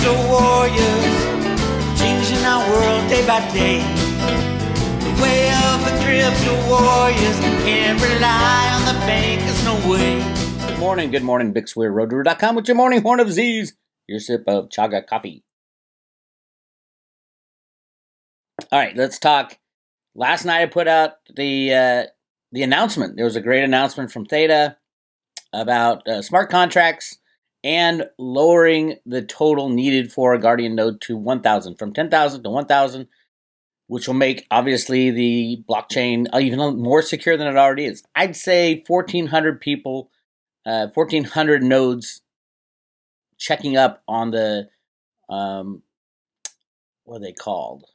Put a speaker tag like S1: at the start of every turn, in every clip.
S1: crypto warriors, changing our world day by day. The way of the crypto warriors, can't rely on the bankers, no way.
S2: Good morning, Bix Weir, roadrunner.com with your morning horn of Z's, your sip of chaga coffee. All right, let's talk. Last night I put out the announcement. There was a great announcement from Theta about smart contracts and lowering the total needed for a Guardian node to 1,000, from 10,000 to 1,000, which will make, obviously, the blockchain even more secure than it already is. I'd say 1,400 people, 1,400 nodes checking up on the, what are they called?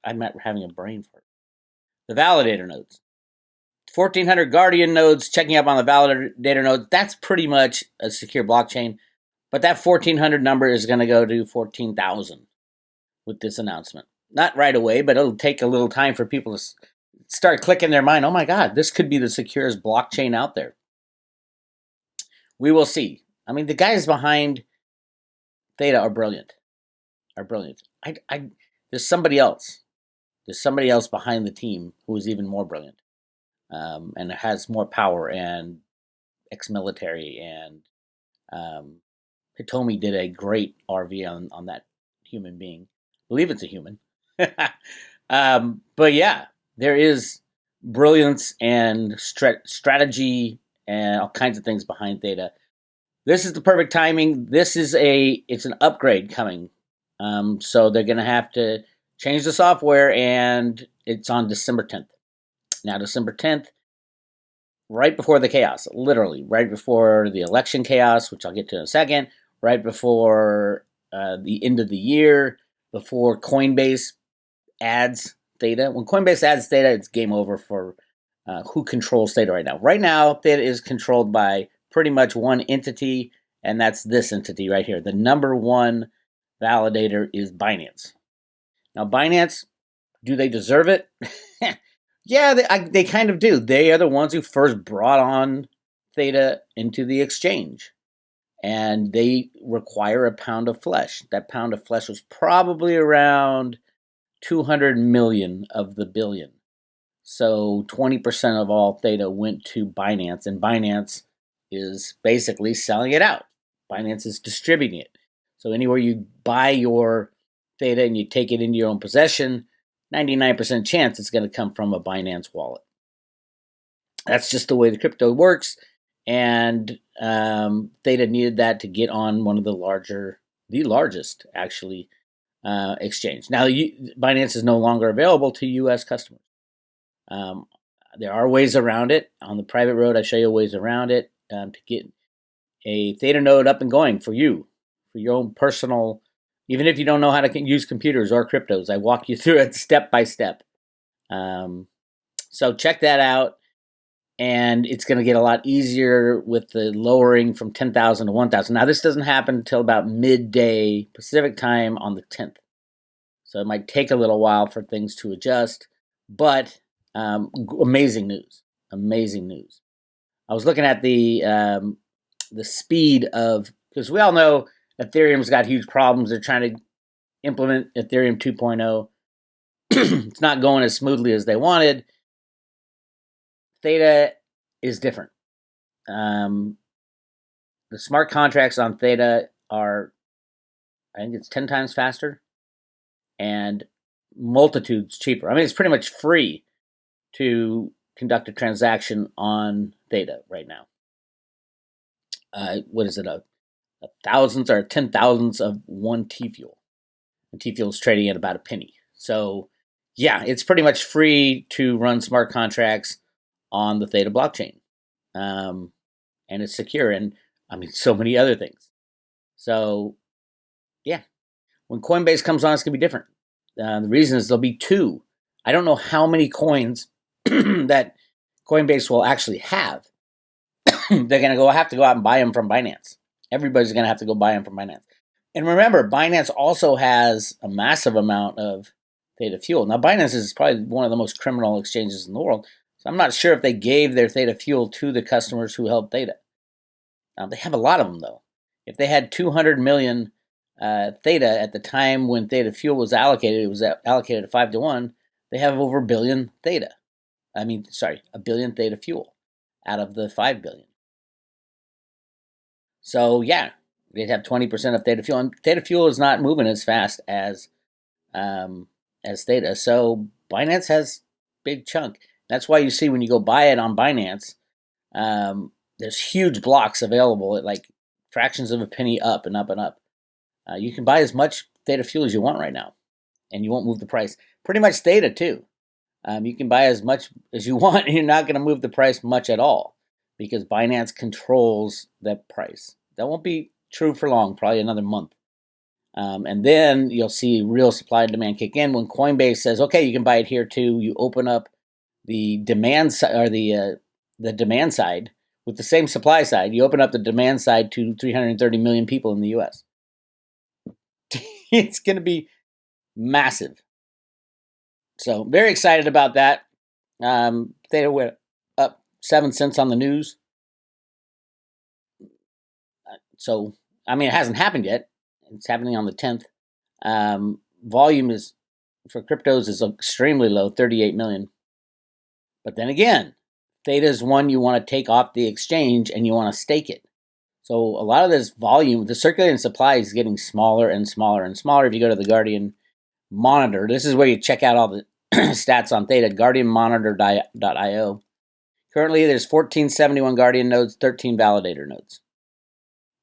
S2: I'm not having a brain fart. The validator nodes. 1,400 Guardian nodes checking up on the validator nodes. That's pretty much a secure blockchain. But that 1,400 number is going to go to 14,000 with this announcement. Not right away, but it'll take a little time for people to start clicking their mind. Oh my God, this could be the securest blockchain out there. We will see. I mean, the guys behind Theta are brilliant. There's somebody else. There's somebody else behind the team who is even more brilliant, and has more power, and ex-military, and Hitomi did a great RV on that human being. I believe it's a human. But yeah, there is brilliance and strategy and all kinds of things behind Theta. This is the perfect timing. It's an upgrade coming. So they're going to have to change the software, and it's on December 10th. Now, December 10th, right before the chaos, literally, right before the election chaos, which I'll get to in a second, right before the end of the year, before Coinbase adds Theta. When Coinbase adds Theta, it's game over for who controls Theta right now. Right now, Theta is controlled by pretty much one entity, and that's this entity right here. The number one validator is Binance. Now, Binance, do they deserve it? Yeah, they kind of do. They are the ones who first brought on Theta into the exchange. And they require a pound of flesh. That pound of flesh was probably around 200 million of the billion. So 20% of all Theta went to Binance, and Binance is basically selling it out. Binance is distributing it. So anywhere you buy your Theta and you take it into your own possession, 99% chance it's going to come from a Binance wallet. That's just the way the crypto works. And Theta needed that to get on one of the largest actually, exchange. Now, Binance is no longer available to U.S. customers. There are ways around it. On the private road, I show you ways around it to get a Theta node up and going for you, for your own personal. Even if you don't know how to use computers or cryptos, I walk you through it step by step. So check that out. And it's going to get a lot easier with the lowering from 10,000 to 1,000. Now, this doesn't happen until about midday Pacific time on the 10th. So it might take a little while for things to adjust. But amazing news. Amazing news. I was looking at the speed of, because we all know Ethereum's got huge problems. They're trying to implement Ethereum 2.0. It's not going as smoothly as they wanted. Theta is different. The smart contracts on Theta are, I think it's 10 times faster and multitudes cheaper. I mean, it's pretty much free to conduct a transaction on Theta right now. What is it? A thousands or 10,000s of one T-Fuel. And T-Fuel is trading at about a penny. So, yeah, it's pretty much free to run smart contracts on the Theta blockchain. And it's secure. And, I mean, so many other things. So, yeah. When Coinbase comes on, it's going to be different. The reason is there'll be two. I don't know how many coins that Coinbase will actually have. They're going to have to go out and buy them from Binance. Everybody's going to have to go buy them from Binance. And remember, Binance also has a massive amount of Theta Fuel. Now, Binance is probably one of the most criminal exchanges in the world. So I'm not sure if they gave their Theta Fuel to the customers who held Theta. They have a lot of them, though. If they had 200 million Theta at the time when Theta Fuel was allocated, it was allocated at 5-1. They have over a billion Theta. A billion Theta Fuel out of the 5 billion. So yeah, they'd have 20% of Theta Fuel, and Theta Fuel is not moving as fast as Theta. So Binance has big chunk. That's why you see when you go buy it on Binance, there's huge blocks available at like fractions of a penny up and up and up. You can buy as much Theta Fuel as you want right now, and you won't move the price. Pretty much Theta too. You can buy as much as you want, and you're not going to move the price much at all because Binance controls that price. That won't be true for long, probably another month. And then you'll see real supply and demand kick in when Coinbase says, okay, you can buy it here too. You open up the demand side or the demand side with the same supply side. You open up the demand side to 330 million people in the U.S. It's going to be massive. So very excited about that. Theta went up 7 cents on the news. So, it hasn't happened yet. It's happening on the 10th. Volume is for cryptos is extremely low, 38 million. But then again, Theta is one you want to take off the exchange and you want to stake it. So a lot of this volume, the circulating supply is getting smaller and smaller and smaller. If you go to the Guardian Monitor, this is where you check out all the stats on Theta, guardianmonitor.io. Currently, there's 1471 Guardian nodes, 13 validator nodes.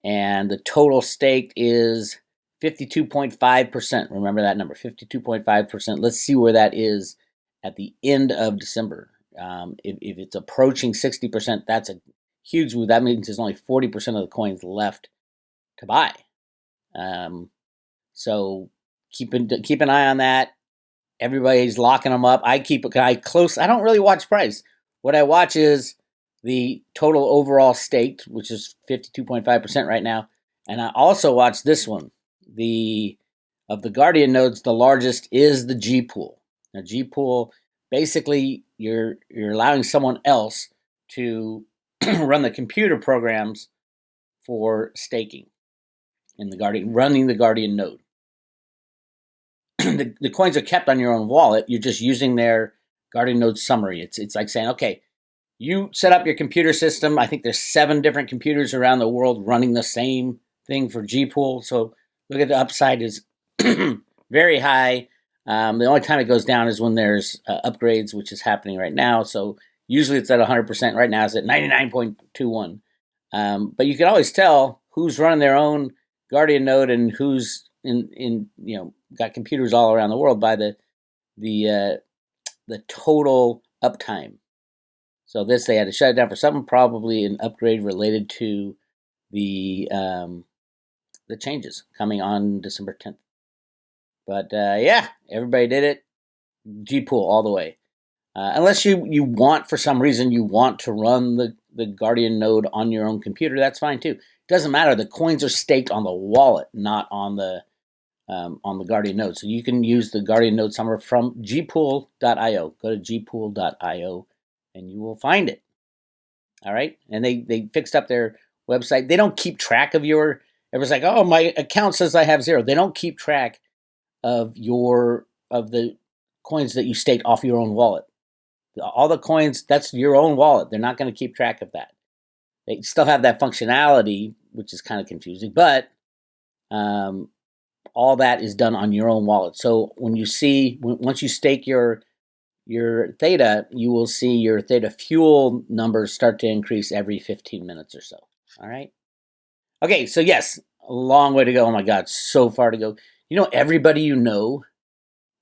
S2: And the total staked is 52.5%. Remember that number, 52.5%. Let's see where that is at the end of December. If it's approaching 60%, that's a huge move. That means there's only 40% of the coins left to buy. So keep an eye on that. Everybody's locking them up. I keep an eye close. I don't really watch price. What I watch is the total overall staked, which is 52.5% right now. And I also watch this one. Of the Guardian nodes, the largest is the G pool. Now, G pool, basically, you're allowing someone else to run the computer programs for staking in running the Guardian node. The coins are kept on your own wallet. You're just using their Guardian node summary. It's like saying, okay, you set up your computer system. I think there's 7 different computers around the world running the same thing for G-Pool. So look at the upside is very high. The only time it goes down is when there's upgrades, which is happening right now. So usually it's at 100%. Right now it's at 99.21. But you can always tell who's running their own Guardian node and who's in got computers all around the world by the total uptime. So they had to shut it down for something, probably an upgrade related to the changes coming on December 10th. But everybody did it. G-Pool all the way. Unless you want, for some reason, you want to run the Guardian node on your own computer, that's fine too. It doesn't matter. The coins are staked on the wallet, not on the Guardian node. So you can use the Guardian node somewhere from gpool.io. Go to gpool.io and you will find it. All right. And they fixed up their website. They don't keep track of everyone's like, oh, my account says I have 0. They don't keep track of the coins that you staked off your own wallet. All the coins, that's your own wallet. They're not going to keep track of that. They still have that functionality, which is kind of confusing, but all that is done on your own wallet. So once you stake your Theta, you will see your Theta Fuel numbers start to increase every 15 minutes or so. All right. Okay. So yes, a long way to go. Oh my God, so far to go. Everybody you know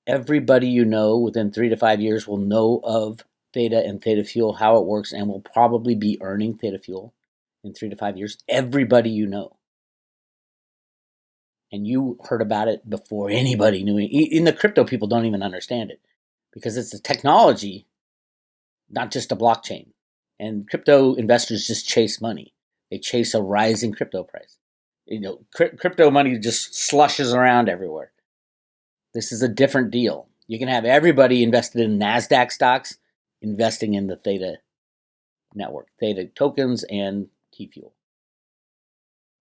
S2: within 3 to 5 years will know of Theta and Theta Fuel, how it works, and will probably be earning Theta Fuel in 3 to 5 years. Everybody you know. And you heard about it before anybody knew it. Even the crypto people don't even understand it because it's a technology, not just a blockchain. And crypto investors just chase money. They chase a rising crypto price. Crypto money just slushes around everywhere. This is a different deal. You can have everybody invested in NASDAQ stocks investing in the Theta network, Theta tokens and T-Fuel.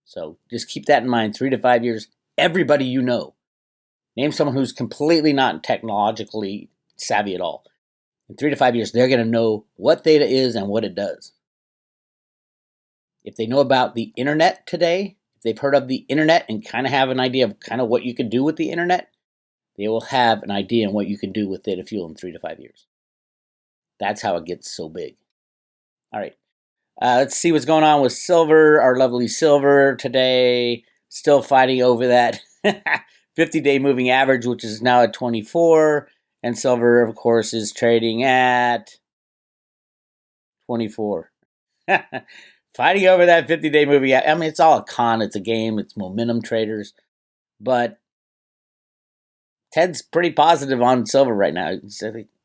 S2: So just keep that in mind. 3 to 5 years, Everybody you know. Name someone who's completely not technologically savvy at all. In 3 to 5 years, they're going to know what theta is and what it does. If they know about the internet today, if they've heard of the internet and kind of have an idea of kind of what you can do with the internet, they will have an idea on what you can do with theta fuel in 3 to 5 years. That's how it gets so big. All right. Let's see what's going on with silver. Our lovely silver today, still fighting over that 50-day moving average, which is now at 24. And silver, of course, is trading at 24. Fighting over that 50-day moving average. I mean, it's all a con. It's a game. It's momentum traders. But Ted's pretty positive on silver right now.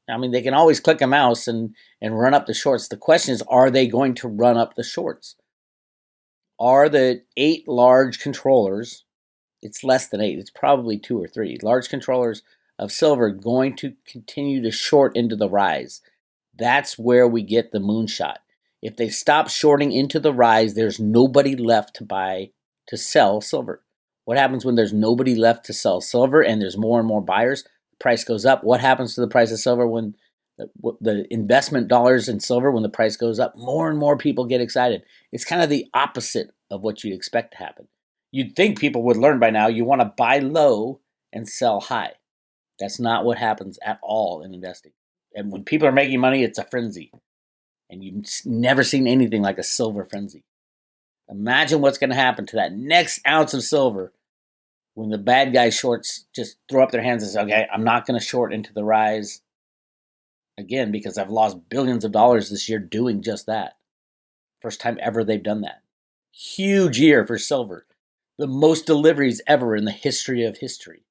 S2: I mean, they can always click a mouse and run up the shorts. The question is, are they going to run up the shorts? Are the 8 large controllers, it's less than 8, it's probably 2 or 3, large controllers of silver going to continue to short into the rise? That's where we get the moonshot. If they stop shorting into the rise, there's nobody left to sell silver. What happens when there's nobody left to sell silver and there's more and more buyers? Price goes up. What happens to the price of silver when the investment dollars in silver, when the price goes up? More and more people get excited. It's kind of the opposite of what you'd expect to happen. You'd think people would learn by now. You want to buy low and sell high. That's not what happens at all in investing. And when people are making money, it's a frenzy. And you've never seen anything like a silver frenzy. Imagine what's going to happen to that next ounce of silver when the bad guy shorts just throw up their hands and say, okay, I'm not going to short into the rise again because I've lost billions of dollars this year doing just that. First time ever they've done that. Huge year for silver. The most deliveries ever in the history of history.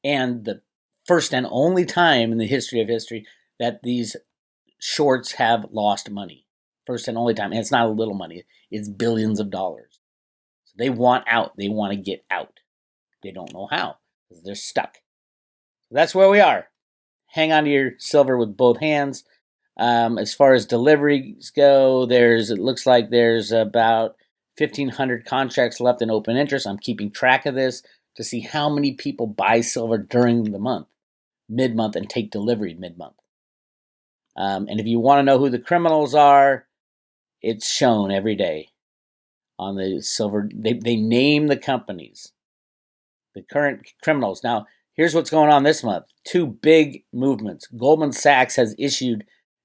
S2: And the first and only time in the history of history that these shorts have lost money. First and only time. And it's not a little money. It's billions of dollars. So they want out. They want to get out. They don't know how because they're stuck. So that's where we are. Hang on to your silver with both hands. As far as deliveries go, it looks like there's about 1,500 contracts left in open interest. I'm keeping track of this to see how many people buy silver during the month, mid-month, and take delivery mid-month. And if you want to know who the criminals are, it's shown every day on the silver. They name the companies, the current criminals. Now, here's what's going on this month. 2 big movements. Goldman Sachs has issued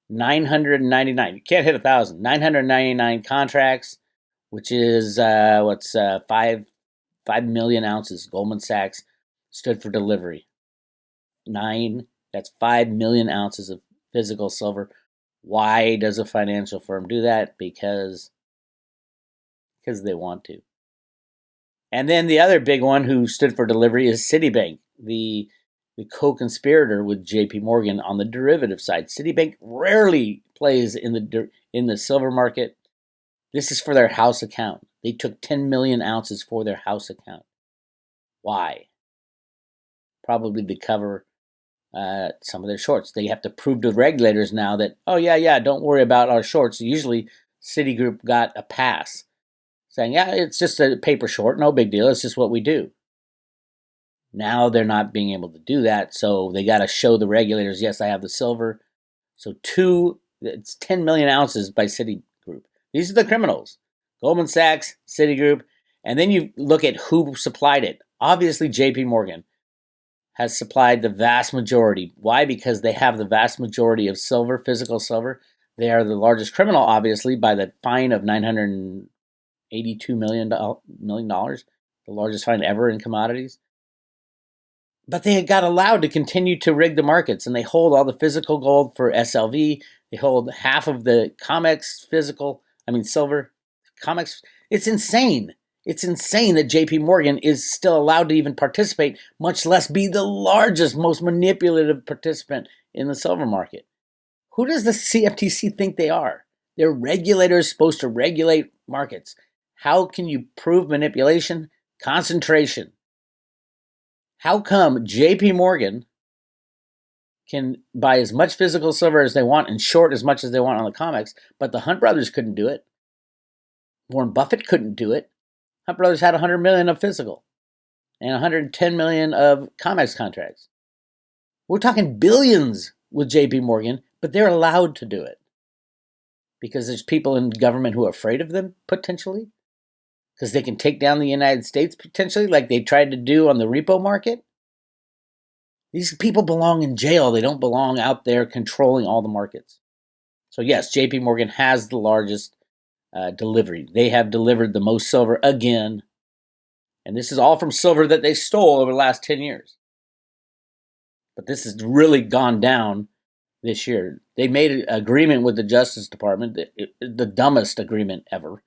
S2: 999. You can't hit 1,000. 999 contracts, which is 5 million ounces. Goldman Sachs stood for delivery. That's 5 million ounces of physical silver. Why does a financial firm do that? Because they want to. And then the other big one who stood for delivery is Citibank, the co-conspirator with JP Morgan on the derivative side. Citibank rarely plays in the silver market. This is for their house account. They took 10 million ounces for their house account. Why? Probably to cover some of their shorts. They have to prove to regulators now that, oh, yeah, don't worry about our shorts. Usually Citigroup got a pass saying, yeah, it's just a paper short, no big deal, it's just what we do. Now they're not being able to do that, so they got to show the regulators, yes, I have the silver. So it's 10 million ounces by Citigroup. These are the criminals. Goldman Sachs, Citigroup, and then you look at who supplied it. Obviously, JP Morgan has supplied the vast majority. Why? Because they have the vast majority of silver, physical silver. They are the largest criminal, obviously, by the fine of $982 million, the largest fine ever in commodities. But they got allowed to continue to rig the markets, and they hold all the physical gold for SLV. They hold half of the COMEX silver. COMEX, it's insane. It's insane that JP Morgan is still allowed to even participate, much less be the largest, most manipulative participant in the silver market. Who does the CFTC think they are? They're regulators supposed to regulate markets. How can you prove manipulation? Concentration. How come JP Morgan can buy as much physical silver as they want and short as much as they want on the COMEX, but the Hunt brothers couldn't do it? Warren Buffett couldn't do it. Hunt brothers had $100 million of physical, and 110 million of COMEX contracts. We're talking billions with JP Morgan, but they're allowed to do it because there's people in government who are afraid of them, potentially, because they can take down the United States, potentially, like they tried to do on the repo market. These people belong in jail. They don't belong out there controlling all the markets. So yes, JP Morgan has the largest delivery. They have delivered the most silver again. And this is all from silver that they stole over the last 10 years. But this has really gone down this year. They made an agreement with the Justice Department, the dumbest agreement ever,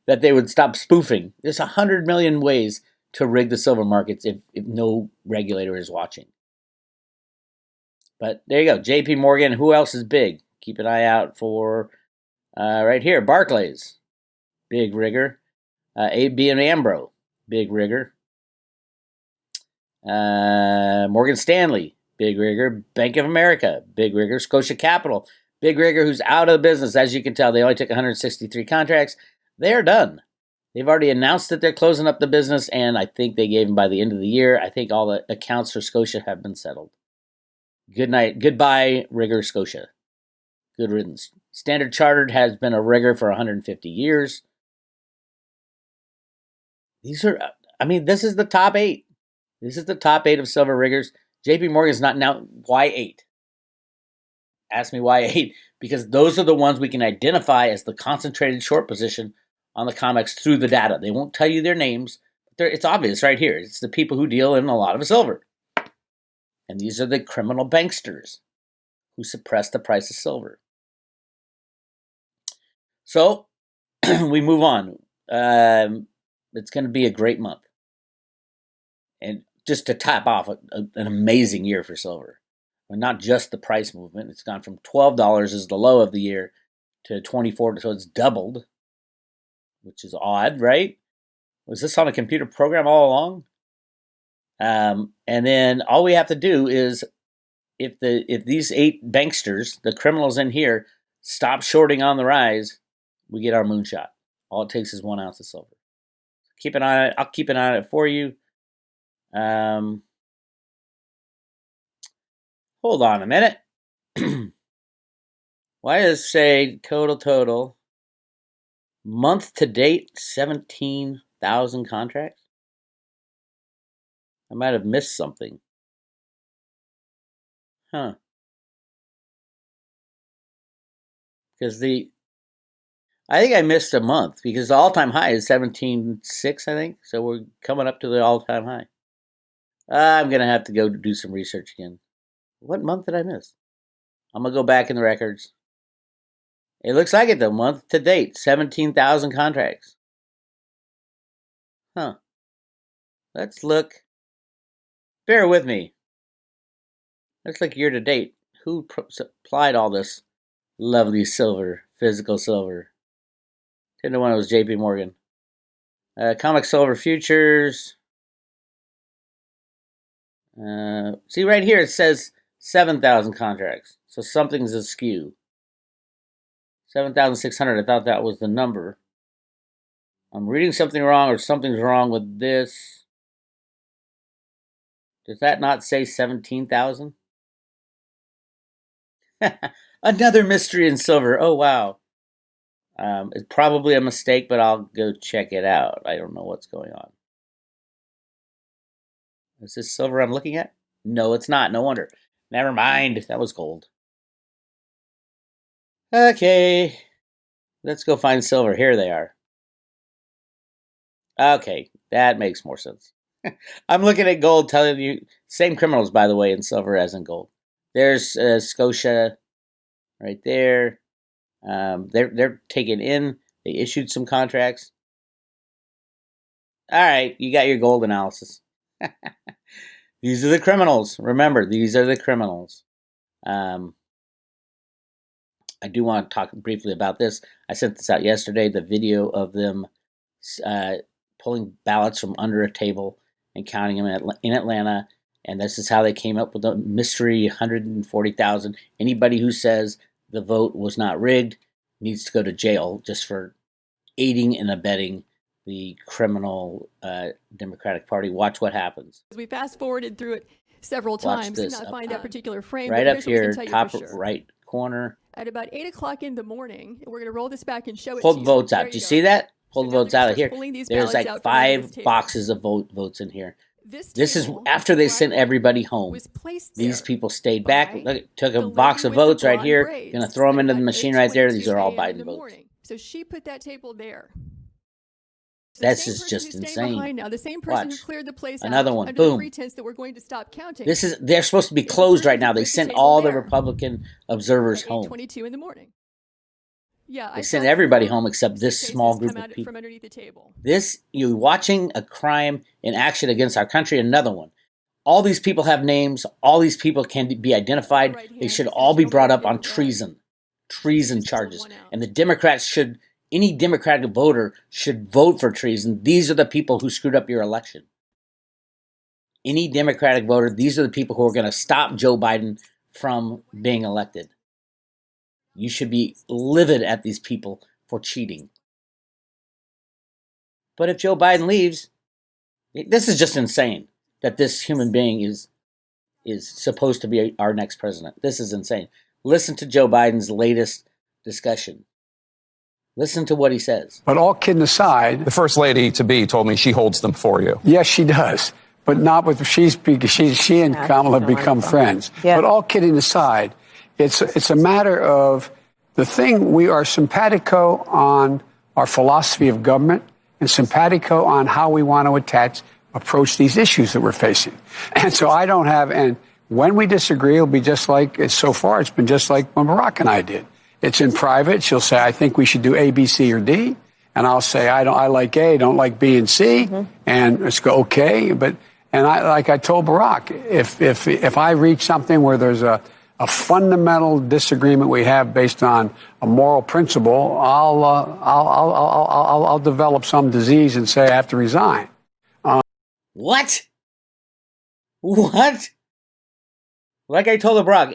S2: that they would stop spoofing. There's 100 million ways to rig the silver markets if no regulator is watching. But there you go, JP Morgan. Who else is big? Keep an eye out for right here, Barclays, big rigger. AB and Ambro, big rigger. Morgan Stanley, big rigger. Bank of America, big rigger. Scotia Capital, big rigger, who's out of the business. As you can tell, they only took 163 contracts. They're done. They've already announced that they're closing up the business, and I think they gave them by the end of the year. I think all the accounts for Scotia have been settled. Good night. Goodbye, rigger Scotia. Good riddance. Standard Chartered has been a rigger for 150 years. This is the top 8. This is the top 8 of silver riggers. JP Morgan's not now. Why 8? Ask me why 8. Because those are the ones we can identify as the concentrated short position on the COMEX through the data. They won't tell you their names. It's obvious right here. It's the people who deal in a lot of silver. And these are the criminal banksters who suppress the price of silver. So, we move on. It's going to be a great month. And just to top off an amazing year for silver. And not just the price movement. It's gone from $12 as the low of the year to $24, so it's doubled, which is odd, right? Was this on a computer program all along? And then all we have to do is, if these 8 banksters, the criminals in here, stop shorting on the rise, we get our moonshot. All it takes is 1 ounce of silver. Keep an eye on it. I'll keep an eye on it for you. Hold on a minute. Why does it say total month to date 17,000 contracts? I might have missed something. Huh. Because I think I missed a month, because the all-time high is 17.6, I think. So we're coming up to the all-time high. I'm going to have to go do some research again. What month did I miss? I'm going to go back in the records. It looks like it, though. Month to date, 17,000 contracts. Huh. Let's look. Bear with me. Let's look year to date. Who supplied all this lovely silver, physical silver? 10 to 1, it was JP Morgan. COMEX Silver Futures. See right here, it says 7,000 contracts. So something's askew. 7,600, I thought that was the number. I'm reading something wrong, or something's wrong with this. Does that not say 17,000? Another mystery in silver. Oh, wow. It's probably a mistake, but I'll go check it out. I don't know what's going on. Is this silver I'm looking at? No, it's not. No wonder. Never mind. That was gold. Okay. Let's go find silver. Here they are. Okay. That makes more sense. I'm looking at gold, telling you, same criminals, by the way, in silver as in gold. There's Scotia right there. They're taken in. They issued some contracts. All right, you got your gold analysis. These are the criminals. Remember, these are the criminals. I do want to talk briefly about this. I sent this out yesterday, the video of them pulling ballots from under a table and counting them in Atlanta. And this is how they came up with the mystery 140,000. Anybody who says the vote was not rigged needs to go to jail just for aiding and abetting the criminal Democratic Party. Watch what happens.
S3: We fast forwarded through it several times, did not find that particular frame.
S2: Right
S3: but
S2: up
S3: here's
S2: here,
S3: what we can tell you
S2: top
S3: for sure.
S2: right corner.
S3: At about 8 o'clock in the morning, we're going to roll this back and show it
S2: Pull
S3: to
S2: the
S3: you.
S2: votes out.
S3: There
S2: Do you
S3: go.
S2: see that? Pull
S3: So
S2: the
S3: now
S2: votes
S3: they're
S2: out
S3: gonna
S2: of here.
S3: start pulling these
S2: There's
S3: ballots
S2: like
S3: out from under
S2: 5
S3: this table.
S2: boxes of votes in here. This is
S3: table,
S2: after they
S3: black
S2: sent
S3: one,
S2: everybody home.
S3: was placed
S2: These
S3: there
S2: people stayed back.
S3: by
S2: Look, took a
S3: the
S2: box
S3: lady
S2: of
S3: with the
S2: votes right
S3: blonde
S2: here.
S3: braids
S2: Going to throw them
S3: at
S2: into the
S3: about
S2: machine right there.
S3: 8:22
S2: These are all
S3: a.m. in
S2: Biden
S3: the
S2: votes.
S3: morning. So she put that table there. So
S2: This
S3: the
S2: is
S3: same person
S2: just
S3: who's staying
S2: insane.
S3: behind now, the same person
S2: Watch.
S3: who cleared the place
S2: Another
S3: out
S2: one.
S3: under the
S2: Boom.
S3: pretense that we're going to stop counting.
S2: They're supposed to be
S3: It's the
S2: closed
S3: person
S2: right now.
S3: who
S2: They
S3: put the
S2: sent
S3: table
S2: all the
S3: there
S2: Republican observers
S3: at
S2: home.
S3: 8:22 in the morning. Yeah,
S2: They
S3: I
S2: sent
S3: saw
S2: everybody
S3: 4
S2: home except this
S3: suitcases
S2: small group
S3: come
S2: of
S3: out
S2: people.
S3: from underneath the table.
S2: You're watching a crime in action against our country. Another one. All these people have names. All these people can be identified.
S3: Right hand
S2: They should
S3: is the
S2: all be brought
S3: gentleman
S2: up
S3: in
S2: on
S3: the red.
S2: treason
S3: Just pulling
S2: charges.
S3: one out.
S2: And the Democrats should, any Democratic voter should vote for treason. These are the people who screwed up your election. Any Democratic voter, these are the people who are going to stop Joe Biden from being elected. You should be livid at these people for cheating. But if Joe Biden leaves, this is just insane that this human being is supposed to be our next president. This is insane. Listen to Joe Biden's latest discussion. Listen to what he says.
S4: But all kidding aside,
S5: The first lady to be told me she holds them for you.
S4: yes, she does. But not with she and Kamala have become friends.
S6: Yeah.
S4: But all kidding aside, it's a matter of the thing. We are simpatico on our philosophy of government and simpatico on how we want to approach these issues that we're facing. And so I don't have, and when we disagree, it'll be just like, so far it's been just like when Barack and I did. It's in private. She'll say, I think we should do A, B, C, or D. And I'll say, I like A, don't like B and C. Mm-hmm. And let's go, okay. Like I told Barack, if I reach something where there's a fundamental disagreement we have based on a moral principle, I'll develop some disease and say I have to resign.
S2: What? Like I told Barack,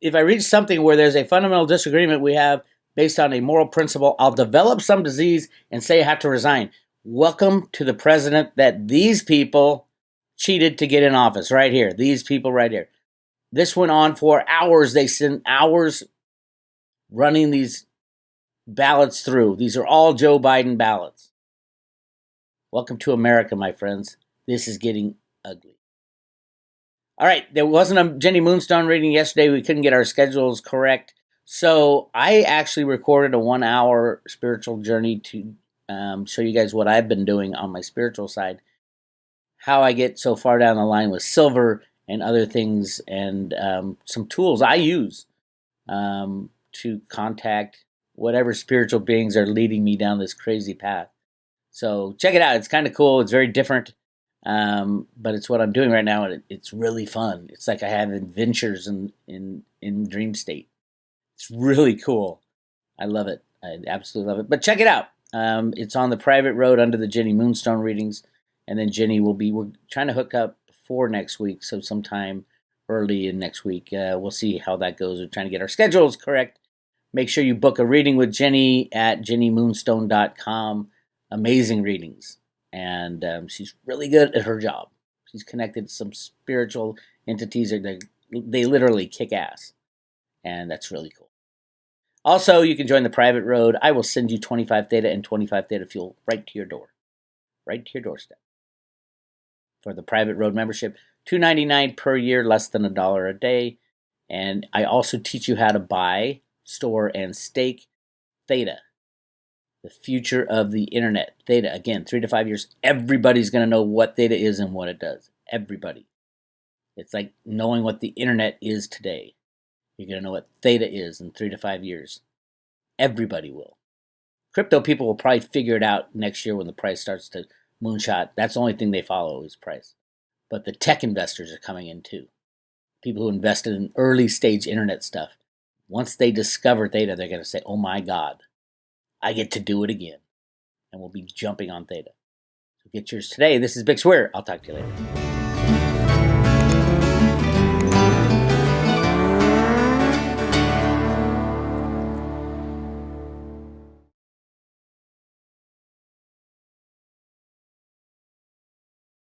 S2: if I reach something where there's a fundamental disagreement we have based on a moral principle, I'll develop some disease and say I have to resign. Welcome to the president that these people cheated to get in office right here. These people right here. This went on for hours. They spent hours running these ballots through. These are all Joe Biden ballots. Welcome to America, my friends. This is getting ugly. All right, there wasn't a Jenny Moonstone reading yesterday. We couldn't get our schedules correct. So I actually recorded a 1-hour spiritual journey to show you guys what I've been doing on my spiritual side, how I get so far down the line with silver and other things, and some tools I use to contact whatever spiritual beings are leading me down this crazy path. So check it out. It's kind of cool. It's very different, but it's what I'm doing right now, and it's really fun. It's like I have adventures in dream state. It's really cool. I love it. I absolutely love it. But check it out. It's on the private road under the Jenny Moonstone readings, and then Jenny we're trying to hook up for next week, so sometime early in next week. We'll see how that goes. We're trying to get our schedules correct. Make sure you book a reading with Jenny at jennymoonstone.com. Amazing readings, and she's really good at her job. She's connected to some spiritual entities that they literally kick ass, and that's really cool. Also, you can join the private road. I will send you 25 Theta and 25 Theta fuel right to your door, right to your doorstep. For the private road membership, $2.99 per year, less than $1 a day. And I also teach you how to buy, store, and stake Theta, the future of the internet. Theta, again, 3 to 5 years. Everybody's going to know what Theta is and what it does. Everybody. It's like knowing what the internet is today. You're going to know what Theta is in 3 to 5 years. Everybody will. Crypto people will probably figure it out next year when the price starts to moonshot. That's the only thing they follow is price. But the tech investors are coming in too. People who invested in early stage internet stuff. Once they discover Theta, they're going to say, oh my God, I get to do it again. And we'll be jumping on Theta. So get yours today. This is Bix Weir. I'll talk to you later.